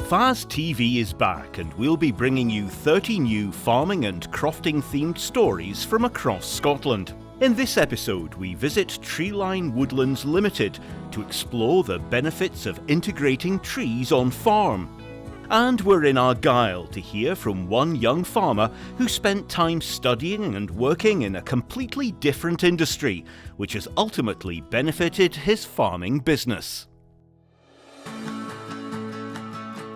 FAS TV is back and we'll be bringing you 30 new farming and crofting themed stories from across Scotland. In this episode we visit Treeline Woodlands Ltd to explore the benefits of integrating trees on farm. And we're in Argyll to hear from one young farmer who spent time studying and working in a completely different industry, which has ultimately benefited his farming business.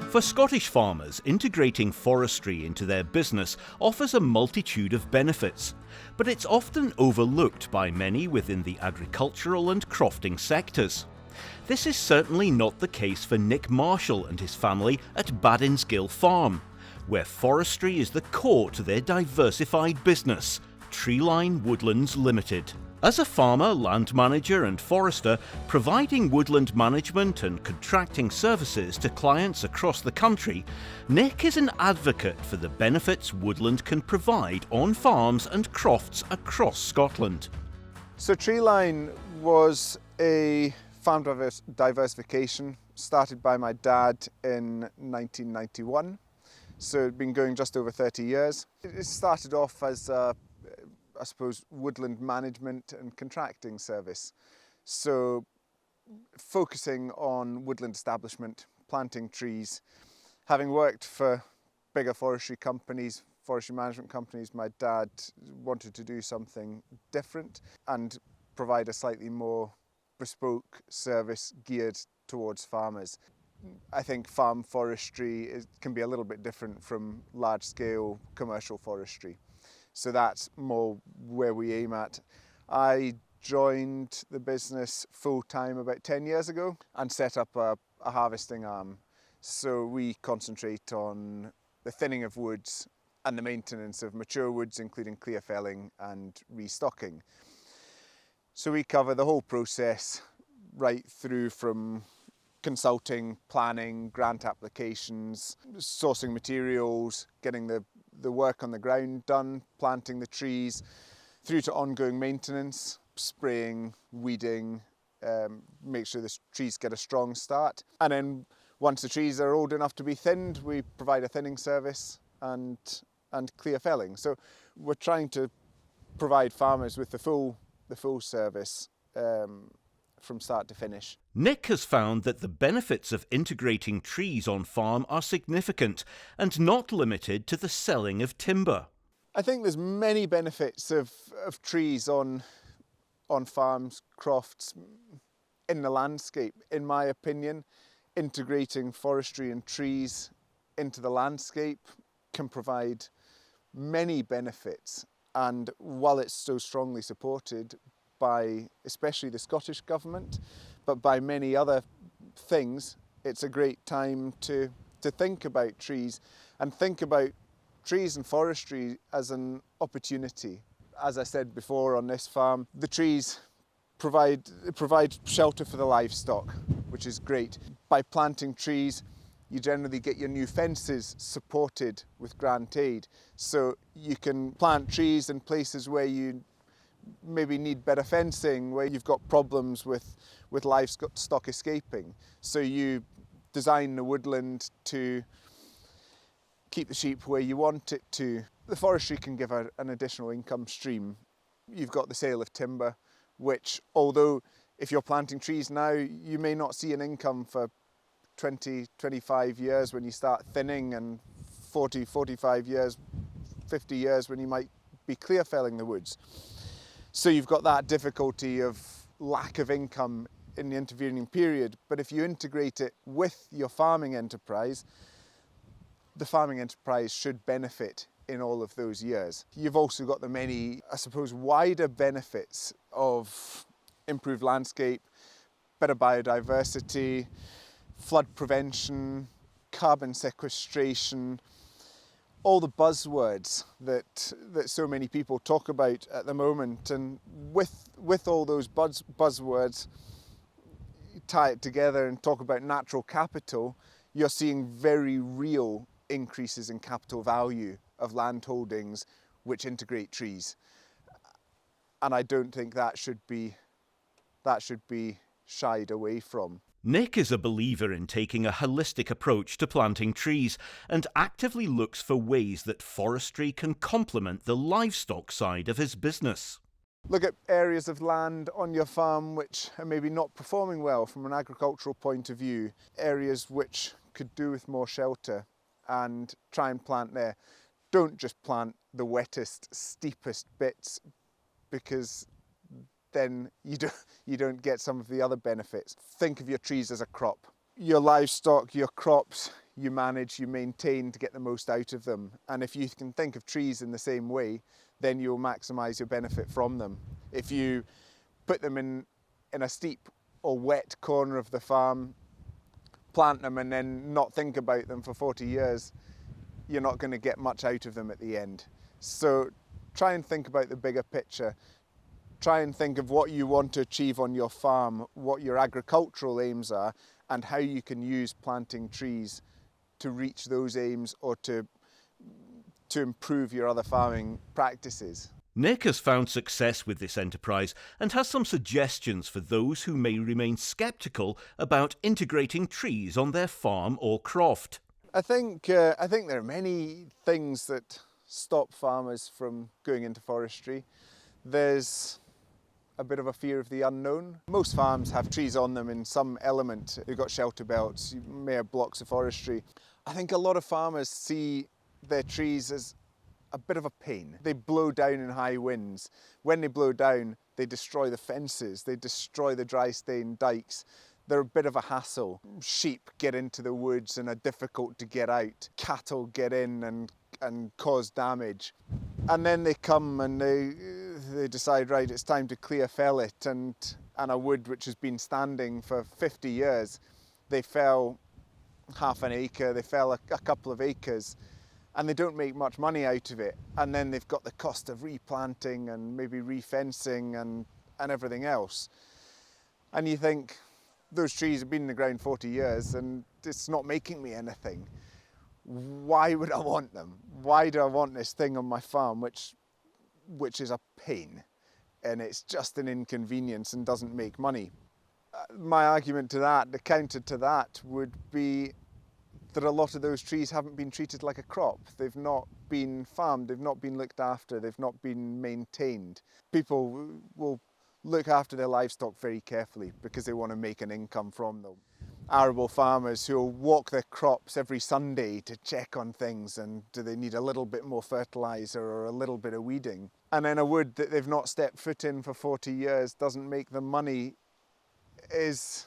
For Scottish farmers, integrating forestry into their business offers a multitude of benefits, but it's often overlooked by many within the agricultural and crofting sectors. This is certainly not the case for Nick Marshall and his family at Baddinsgill Farm, where forestry is the core to their diversified business, Treeline Woodlands Ltd. As a farmer, land manager and forester, providing woodland management and contracting services to clients across the country, Nick is an advocate for the benefits woodland can provide on farms and crofts across Scotland. So Treeline was a farm diversification started by my dad in 1991. So it's been going just over 30 years. It started off as a woodland management and contracting service. So focusing on woodland establishment, planting trees. Having worked for bigger forestry companies, forestry management companies, my dad wanted to do something different and provide a slightly more bespoke service geared towards farmers. I think farm forestry can be a little bit different from large-scale commercial forestry. So that's more where we aim at. I joined the business full-time about 10 years ago and set up a harvesting arm. So we concentrate on the thinning of woods and the maintenance of mature woods, including clear felling and restocking. So we cover the whole process right through from consulting, planning, grant applications, sourcing materials, getting the work on the ground done, planting the trees, through to ongoing maintenance, spraying, weeding, make sure the trees get a strong start. And then once the trees are old enough to be thinned, we provide a thinning service and clear felling. So we're trying to provide farmers with the full service from start to finish. Nick has found that the benefits of integrating trees on farm are significant and not limited to the selling of timber. I think there's many benefits of trees on farms, crofts, in the landscape. In my opinion, integrating forestry and trees into the landscape can provide many benefits, and while it's so strongly supported by especially the Scottish Government, but by many other things, it's a great time to think about trees and think about trees and forestry as an opportunity. As I said before, on this farm, the trees provide shelter for the livestock, which is great. By planting trees, you generally get your new fences supported with grant aid. So you can plant trees in places where you maybe need better fencing, where you've got problems with livestock escaping. So you design the woodland to keep the sheep where you want it to. The forestry can give an additional income stream. You've got the sale of timber, which, although if you're planting trees now, you may not see an income for 20, 25 years when you start thinning, and 40, 45 years, 50 years when you might be clear felling the woods. So you've got that difficulty of lack of income in the intervening period. But if you integrate it with your farming enterprise, the farming enterprise should benefit in all of those years. You've also got the many, wider benefits of improved landscape, better biodiversity, flood prevention, carbon sequestration, all the buzzwords that so many people talk about at the moment. And with all those buzzwords, you tie it together and talk about natural capital, you're seeing very real increases in capital value of land holdings which integrate trees. And I don't think that should be shied away from. Nick is a believer in taking a holistic approach to planting trees and actively looks for ways that forestry can complement the livestock side of his business. Look at areas of land on your farm which are maybe not performing well from an agricultural point of view, areas which could do with more shelter, and try and plant there. Don't just plant the wettest, steepest bits, because then you don't get some of the other benefits. Think of your trees as a crop. Your livestock, your crops, you manage, you maintain to get the most out of them. And if you can think of trees in the same way, then you'll maximise your benefit from them. If you put them in a steep or wet corner of the farm, plant them and then not think about them for 40 years, you're not going to get much out of them at the end. So try and think about the bigger picture. Try and think of what you want to achieve on your farm, what your agricultural aims are, and how you can use planting trees to reach those aims or to improve your other farming practices. Nick has found success with this enterprise and has some suggestions for those who may remain sceptical about integrating trees on their farm or croft. I think there are many things that stop farmers from going into forestry. There's a bit of a fear of the unknown. Most farms have trees on them in some element. You've got shelter belts, you may have blocks of forestry. I think a lot of farmers see their trees as a bit of a pain. They blow down in high winds. When they blow down, they destroy the fences, they destroy the dry staying dikes. They're a bit of a hassle. Sheep get into the woods and are difficult to get out. Cattle get in and cause damage. And then they come and they decide, right, it's time to clear fellet, and a wood which has been standing for 50 years, they fell half an acre, they fell a couple of acres, and they don't make much money out of it. And then they've got the cost of replanting and maybe refencing and everything else. And you think, those trees have been in the ground 40 years and it's not making me anything. Why would I want them? Why do I want this thing on my farm which is a pain and it's just an inconvenience and doesn't make money? My argument to that, the counter to that, would be that a lot of those trees haven't been treated like a crop. They've not been farmed, they've not been looked after, they've not been maintained. People will look after their livestock very carefully because they want to make an income from them. Arable farmers who will walk their crops every Sunday to check on things, and do they need a little bit more fertiliser or a little bit of weeding. And then a wood that they've not stepped foot in for 40 years doesn't make them money is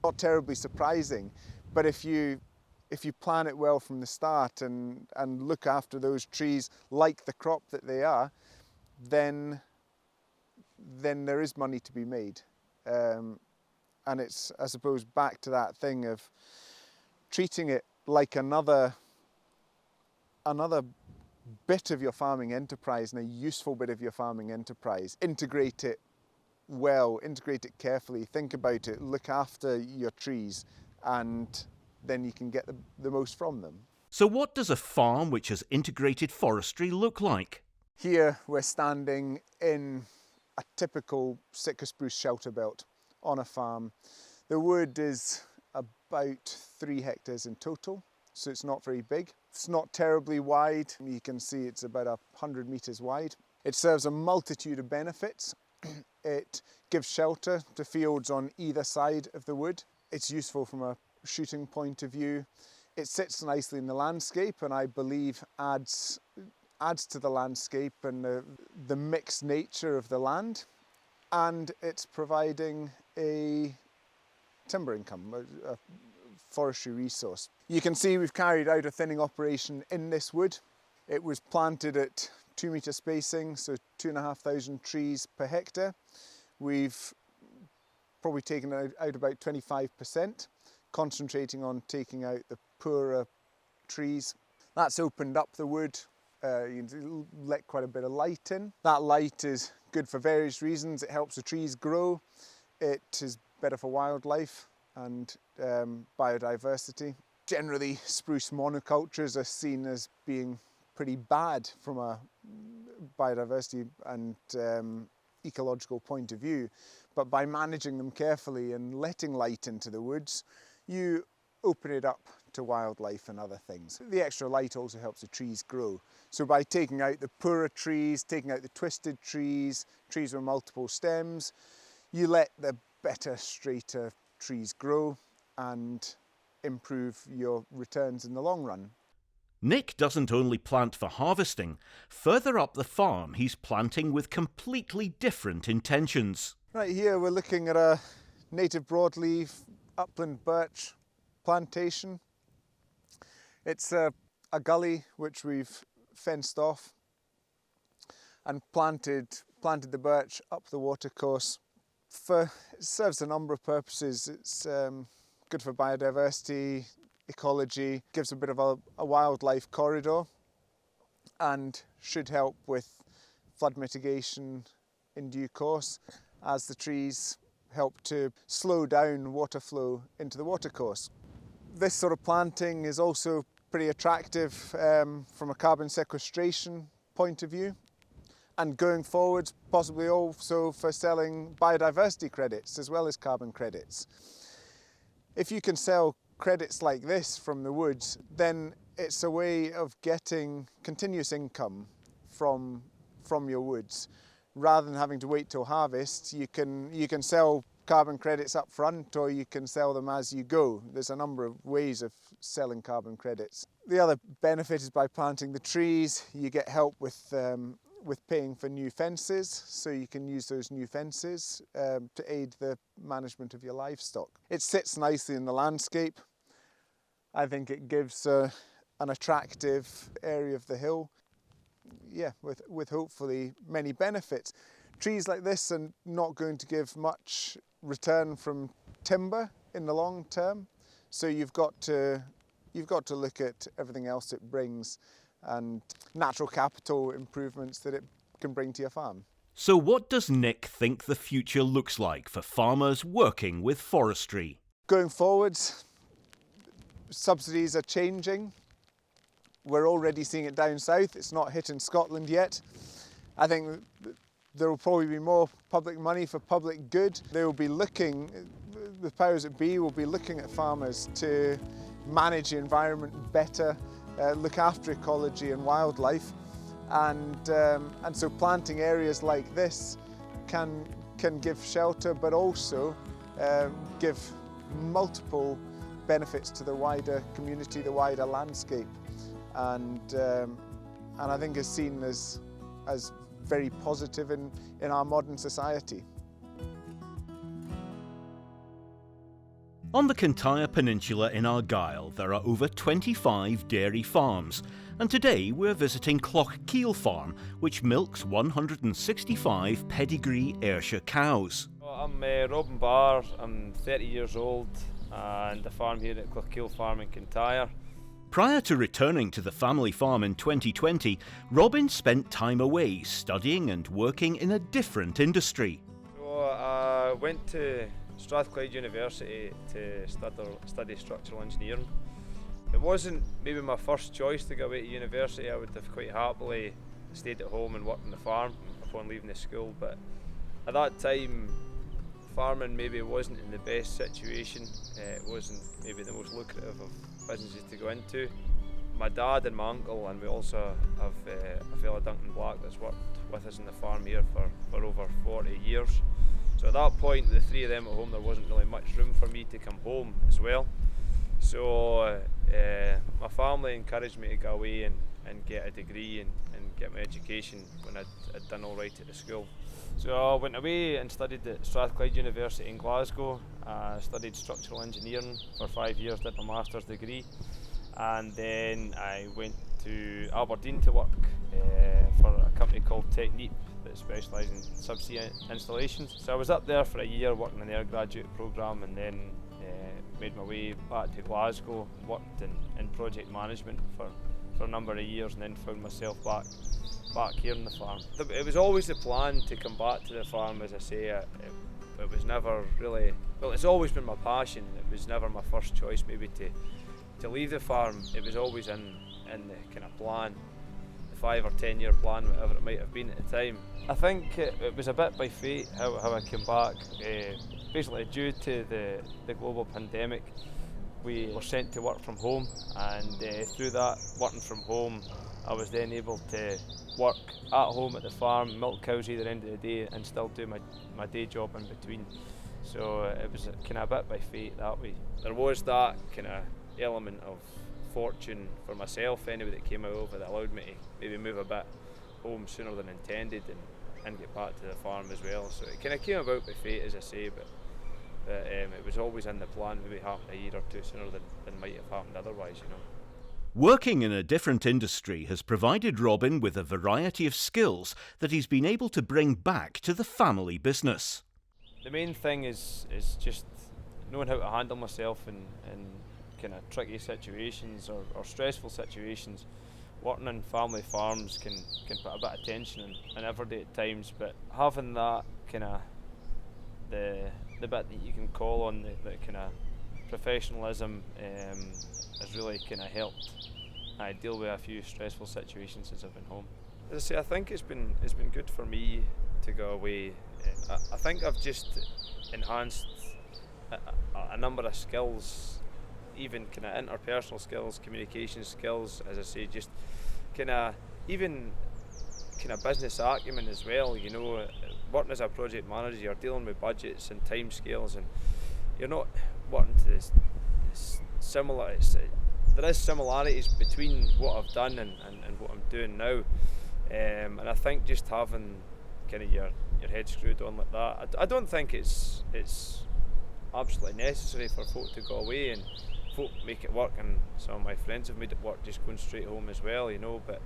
not terribly surprising. But if you plan it well from the start and look after those trees like the crop that they are, then there is money to be made. And it's, I suppose, back to that thing of treating it like another bit of your farming enterprise and a useful bit of your farming enterprise. Integrate it well, integrate it carefully, think about it, look after your trees, and then you can get the most from them. So what does a farm which has integrated forestry look like? Here we're standing in a typical Sitka spruce shelter belt on a farm. The wood is about 3 hectares in total, so it's not very big. It's not terribly wide. You can see it's about 100 metres wide. It serves a multitude of benefits. It gives shelter to fields on either side of the wood. It's useful from a shooting point of view. It sits nicely in the landscape, and I believe adds to the landscape and the mixed nature of the land, and it's providing a timber income, a forestry resource. You can see we've carried out a thinning operation in this wood. It was planted at 2 metre spacing, so 2,500 trees per hectare. We've probably taken out about 25%, concentrating on taking out the poorer trees. That's opened up the wood. You can let quite a bit of light in. That light is good for various reasons. It helps the trees grow. It is better for wildlife and biodiversity. Generally, spruce monocultures are seen as being pretty bad from a biodiversity and ecological point of view. but by managing them carefully and letting light into the woods, you open it up to wildlife and other things. The extra light also helps the trees grow. So by taking out the poorer trees, taking out the twisted trees, trees with multiple stems, you let the better, straighter trees grow and improve your returns in the long run. Nick doesn't only plant for harvesting. Further up the farm, he's planting with completely different intentions. Right here we're looking at a native broadleaf upland birch plantation. It's a gully which we've fenced off and planted the birch up the watercourse. It serves a number of purposes. It's good for biodiversity, ecology, gives a bit of a wildlife corridor, and should help with flood mitigation in due course as the trees help to slow down water flow into the watercourse. This sort of planting is also pretty attractive from a carbon sequestration point of view, and going forward possibly also for selling biodiversity credits as well as carbon credits. If you can sell credits like this from the woods, then it's a way of getting continuous income from your woods. Rather than having to wait till harvest, you can sell carbon credits up front, or you can sell them as you go. There's a number of ways of selling carbon credits. The other benefit is by planting the trees, you get help with paying for new fences, so you can use those new fences to aid the management of your livestock. It sits nicely in the landscape. I think it gives an attractive area of the hill, yeah, with hopefully many benefits. Trees like this are not going to give much return from timber in the long term, so you've got to look at everything else it brings and natural capital improvements that it can bring to your farm. So what does Nick think the future looks like for farmers working with forestry? Going forwards, subsidies are changing. We're already seeing it down south. It's not hit in Scotland yet. I think there will probably be more public money for public good. They will be looking, the powers that be will be looking at farmers to manage the environment better, look after ecology and wildlife, and so planting areas like this can give shelter, but also give multiple benefits to the wider community, the wider landscape, and I think is seen as very positive in our modern society. On the Kintyre Peninsula in Argyll, there are over 25 dairy farms, and today we're visiting Clough Farm, which milks 165 pedigree Ayrshire cows. I'm Robin Barr, I'm 30 years old, and I farm here at Clough Farm in Kintyre. Prior to returning to the family farm in 2020, Robin spent time away studying and working in a different industry. So I went to Strathclyde University to study structural engineering. It wasn't maybe my first choice to go away to university. I would have quite happily stayed at home and worked on the farm upon leaving the school, but at that time farming maybe wasn't in the best situation. It wasn't maybe the most lucrative of businesses to go into. My dad and my uncle, and we also have a fellow Duncan Black that's worked with us in the farm here for over 40 years. So at that point, the three of them at home, there wasn't really much room for me to come home as well. So my family encouraged me to go away and get a degree and get my education when I'd done all right at the school. So I went away and studied at Strathclyde University in Glasgow. I studied structural engineering for 5 years, did my master's degree, and then I went to Aberdeen to work for a company called Technique that specialises in subsea installations. So I was up there for a year working in their graduate programme, and then made my way back to Glasgow, worked in project management for a number of years, and then found myself back here on the farm. It was always the plan to come back to the farm. As I say, it was never really, well, it's always been my passion. It was never my first choice maybe to leave the farm. It was always in the kind of plan. The 5 or 10 year plan, whatever it might have been at the time. I think it was a bit by fate how I came back. Basically due to the global pandemic, we were sent to work from home, and through that working from home, I was then able to work at home at the farm, milk cows either end of the day, and still do my day job in between. So it was kind of a bit by fate that way. There was that kind of element of fortune for myself anyway that came out of it, that allowed me to maybe move a bit home sooner than intended and get back to the farm as well. So it kind of came about by fate, as I say, but it was always in the plan. Maybe happened a year or two sooner than might have happened otherwise, you know. Working in a different industry has provided Robin with a variety of skills that he's been able to bring back to the family business. The main thing is just knowing how to handle myself in kind of tricky situations or stressful situations. Working in family farms can put a bit of tension in every day at times, but having that kind of the bit that you can call on, the kind of professionalism has really kind of helped I deal with a few stressful situations since I've been home. As I say, I think it's been good for me to go away. I think I've just enhanced a number of skills, even kind of interpersonal skills, communication skills, as I say, just kind of even kind of business acumen as well. You know, working as a project manager, you're dealing with budgets and time scales, and you're not working to this similar. There is similarities between what I've done and what I'm doing now, and I think just having kind of your head screwed on like that, I don't think it's absolutely necessary for folk to go away, and folk make it work, and some of my friends have made it work just going straight home as well, you know. But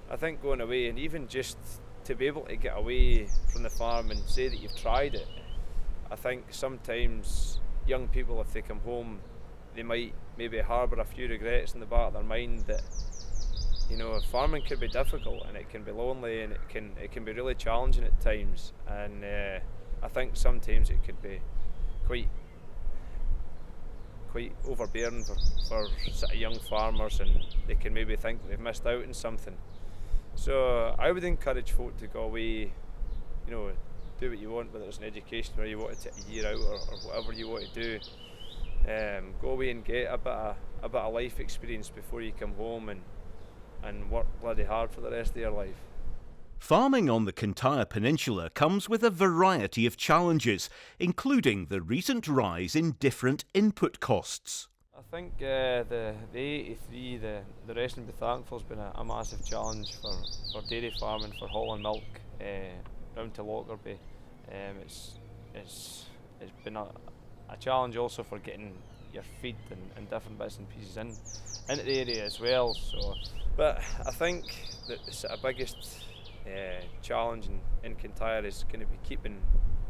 I think going away, and even just to be able to get away from the farm and say that you've tried it, I think sometimes young people, if they come home, they might maybe harbour a few regrets in the back of their mind that, you know, farming can be difficult and it can be lonely and it can be really challenging at times, and I think sometimes it could be quite overbearing for sort of young farmers, and they can maybe think that they've missed out on something. So I would encourage folk to go away, you know, do what you want, whether it's an education or you want to take a year out or whatever you want to do. Go away and get a bit of life experience before you come home and work bloody hard for the rest of your life. Farming on the Kintyre Peninsula comes with a variety of challenges, including the recent rise in different input costs. I think the 83, the rest and be thankful, has been a massive challenge for dairy farming, for hauling milk down to Lockerbie. It's been a challenge also for getting your feed and different bits and pieces into the area as well. So, but I think that the sort of biggest challenge in Kintyre is going to be keeping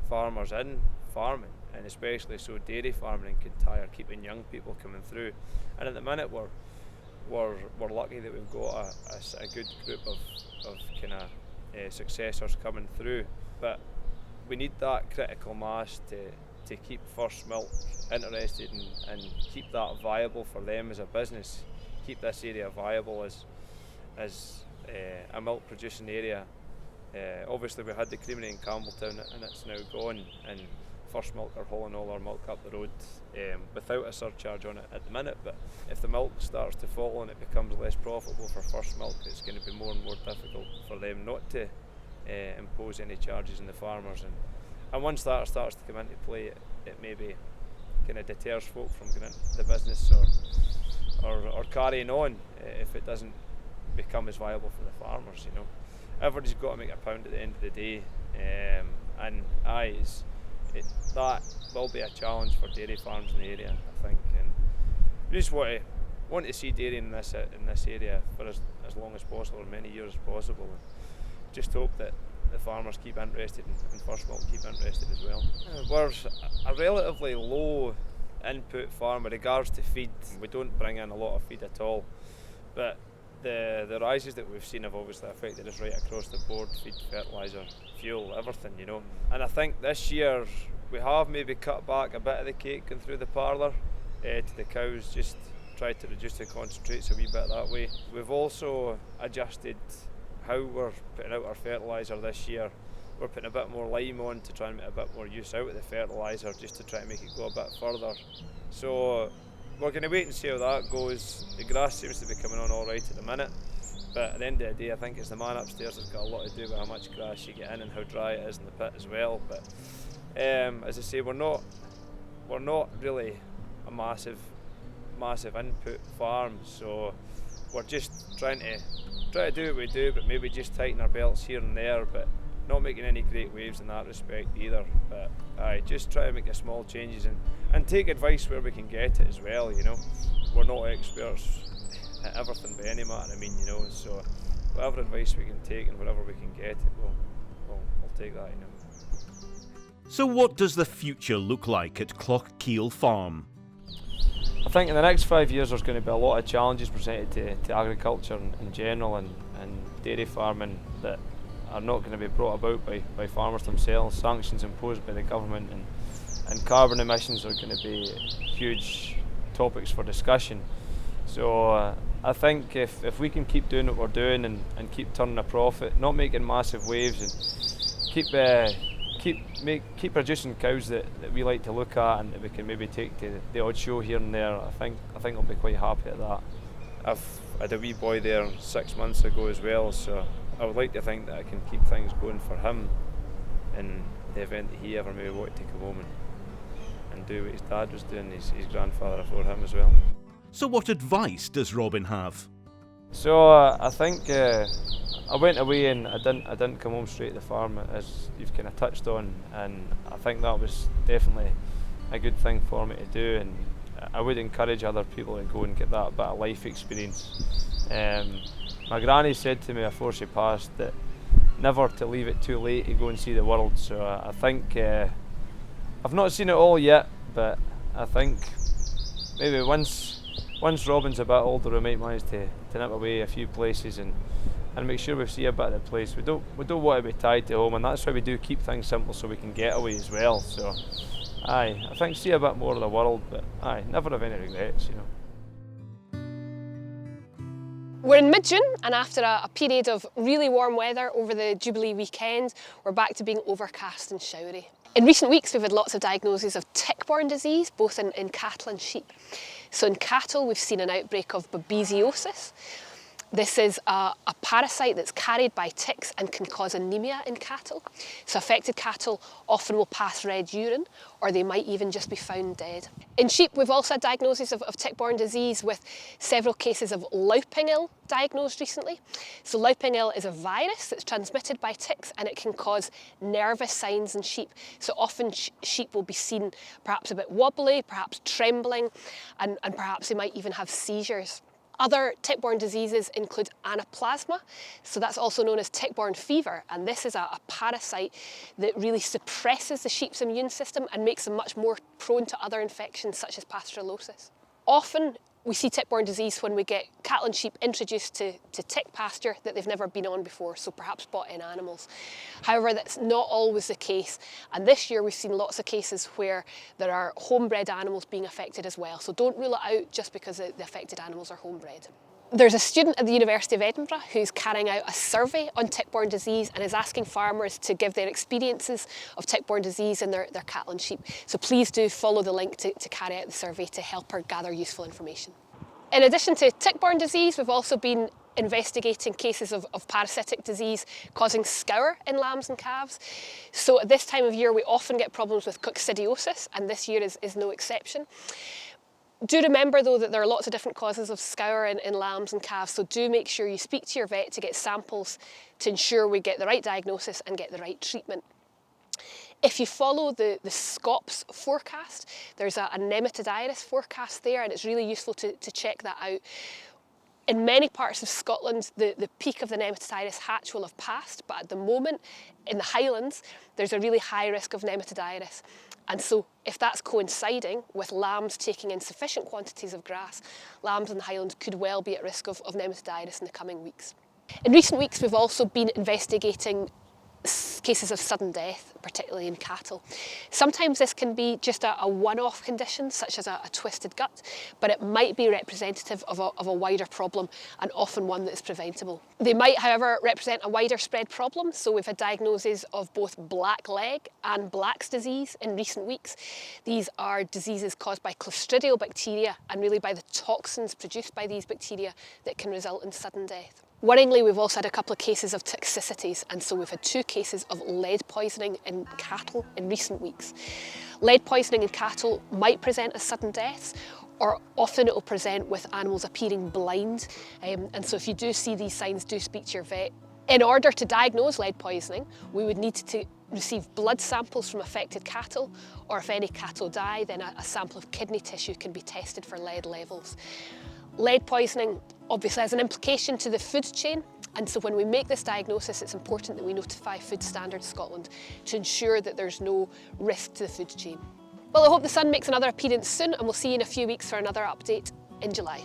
farmers in farming, and especially so dairy farming in Kintyre, keeping young people coming through. And at the minute we're lucky that we've got a good group of kind of successors coming through, but we need that critical mass to keep First Milk interested and keep that viable for them as a business, keep this area viable as a milk producing area. Obviously we had the creamery in Campbelltown and it's now gone, and First Milk are hauling all our milk up the road without a surcharge on it at the minute, but if the milk starts to fall and it becomes less profitable for First Milk, it's going to be more and more difficult for them not to impose any charges on the farmers, and once that starts to come into play, it maybe kind of deters folk from going into the business or carrying on if it doesn't become as viable for the farmers, you know. Everybody's got to make a pound at the end of the day, and that will be a challenge for dairy farms in the area, I think. And we just want to see dairy in this area for as long as possible, or many years as possible. Just hope that the farmers keep interested and First Milk keep interested as well. We're a relatively low input farm with regards to feed. We don't bring in a lot of feed at all, but the rises that we've seen have obviously affected us right across the board: feed, fertiliser, fuel, everything, you know. And I think this year we have maybe cut back a bit of the cake going through the parlour to the cows, just tried to reduce the concentrates a wee bit that way. We've also adjusted how we're putting out our fertiliser this year. We're putting a bit more lime on to try and make a bit more use out of the fertiliser, just to try and make it go a bit further. So we're going to wait and see how that goes. The grass seems to be coming on all right at the minute, but at the end of the day, I think it's the man upstairs that's got a lot to do with how much grass you get in and how dry it is in the pit as well. But as I say, we're not really a massive input farm, so we're just trying to do what we do, but maybe just tighten our belts here and there, but not making any great waves in that respect either. But just try to make the small changes and take advice where we can get it as well, you know. We're not experts at everything by any matter, I mean, you know, so whatever advice we can take and wherever we can get it, we'll take that, you know. So what does the future look like at Clough Farm? I think in the next 5 years there's going to be a lot of challenges presented to agriculture in general and dairy farming that are not going to be brought about by farmers themselves. Sanctions imposed by the government and carbon emissions are going to be huge topics for discussion. So I think if we can keep doing what we're doing and keep turning a profit, not making massive waves, and keep producing cows that we like to look at and that we can maybe take to the odd show here and there, I think I'll be quite happy at that. I've had a wee boy there 6 months ago as well, so I would like to think that I can keep things going for him in the event that he ever maybe wanted to come home and do what his dad was doing, his grandfather before him as well. So what advice does Robin have? So I think I went away and I didn't come home straight to the farm, as you've kind of touched on, and I think that was definitely a good thing for me to do, and I would encourage other people to go and get that bit of life experience. My granny said to me before she passed that never to leave it too late to go and see the world, so I think I've not seen it all yet, but I think maybe once Robin's a bit older we might manage to nip away a few places and make sure we see a bit of the place. We don't want to be tied to home, and that's why we do keep things simple so we can get away as well. So I think see a bit more of the world, but never have any regrets, you know. We're in mid-June, and after a period of really warm weather over the Jubilee weekend, we're back to being overcast and showery. In recent weeks we've had lots of diagnoses of tick-borne disease, both in cattle and sheep. So in cattle we've seen an outbreak of babesiosis. This is a parasite that's carried by ticks and can cause anemia in cattle. So affected cattle often will pass red urine, or they might even just be found dead. In sheep we've also had diagnoses of tick-borne disease, with several cases of louping ill diagnosed recently. So louping ill is a virus that's transmitted by ticks, and it can cause nervous signs in sheep. So often sheep will be seen perhaps a bit wobbly, perhaps trembling, and perhaps they might even have seizures. Other tick-borne diseases include anaplasma, so that's also known as tick-borne fever, and this is a parasite that really suppresses the sheep's immune system and makes them much more prone to other infections such as pasteurellosis. Often we see tick-borne disease when we get cattle and sheep introduced to tick pasture that they've never been on before, so perhaps bought-in animals. However, that's not always the case, and this year we've seen lots of cases where there are homebred animals being affected as well, so don't rule it out just because the affected animals are homebred. There's a student at the University of Edinburgh who's carrying out a survey on tick-borne disease and is asking farmers to give their experiences of tick-borne disease in their cattle and sheep. So please do follow the link to carry out the survey to help her gather useful information. In addition to tick-borne disease, we've also been investigating cases of parasitic disease causing scour in lambs and calves. So at this time of year we often get problems with coccidiosis, and this year is no exception. Do remember though that there are lots of different causes of scour in lambs and calves, so do make sure you speak to your vet to get samples to ensure we get the right diagnosis and get the right treatment. If you follow the SCOPS forecast, there's a nematodirus forecast there, and it's really useful to check that out. In many parts of Scotland, the peak of the nematodirus hatch will have passed, but at the moment in the Highlands there's a really high risk of nematodirus. And so if that's coinciding with lambs taking in sufficient quantities of grass, lambs in the Highlands could well be at risk of nematodirus in the coming weeks. In recent weeks we've also been investigating cases of sudden death, particularly in cattle. Sometimes this can be just a one-off condition, such as a twisted gut, but it might be representative of a wider problem, and often one that is preventable. They might, however, represent a wider spread problem, so we've had diagnoses of both black leg and Black's disease in recent weeks. These are diseases caused by Clostridial bacteria and really by the toxins produced by these bacteria that can result in sudden death. Worryingly, we've also had a couple of cases of toxicities, and so we've had 2 cases of lead poisoning in cattle in recent weeks. Lead poisoning in cattle might present as sudden deaths, or often it will present with animals appearing blind, and so if you do see these signs, do speak to your vet. In order to diagnose lead poisoning, we would need to receive blood samples from affected cattle, or if any cattle die, then a sample of kidney tissue can be tested for lead levels. Lead poisoning obviously has an implication to the food chain, and so when we make this diagnosis, it's important that we notify Food Standards Scotland to ensure that there's no risk to the food chain. Well, I hope the sun makes another appearance soon, and we'll see you in a few weeks for another update in July.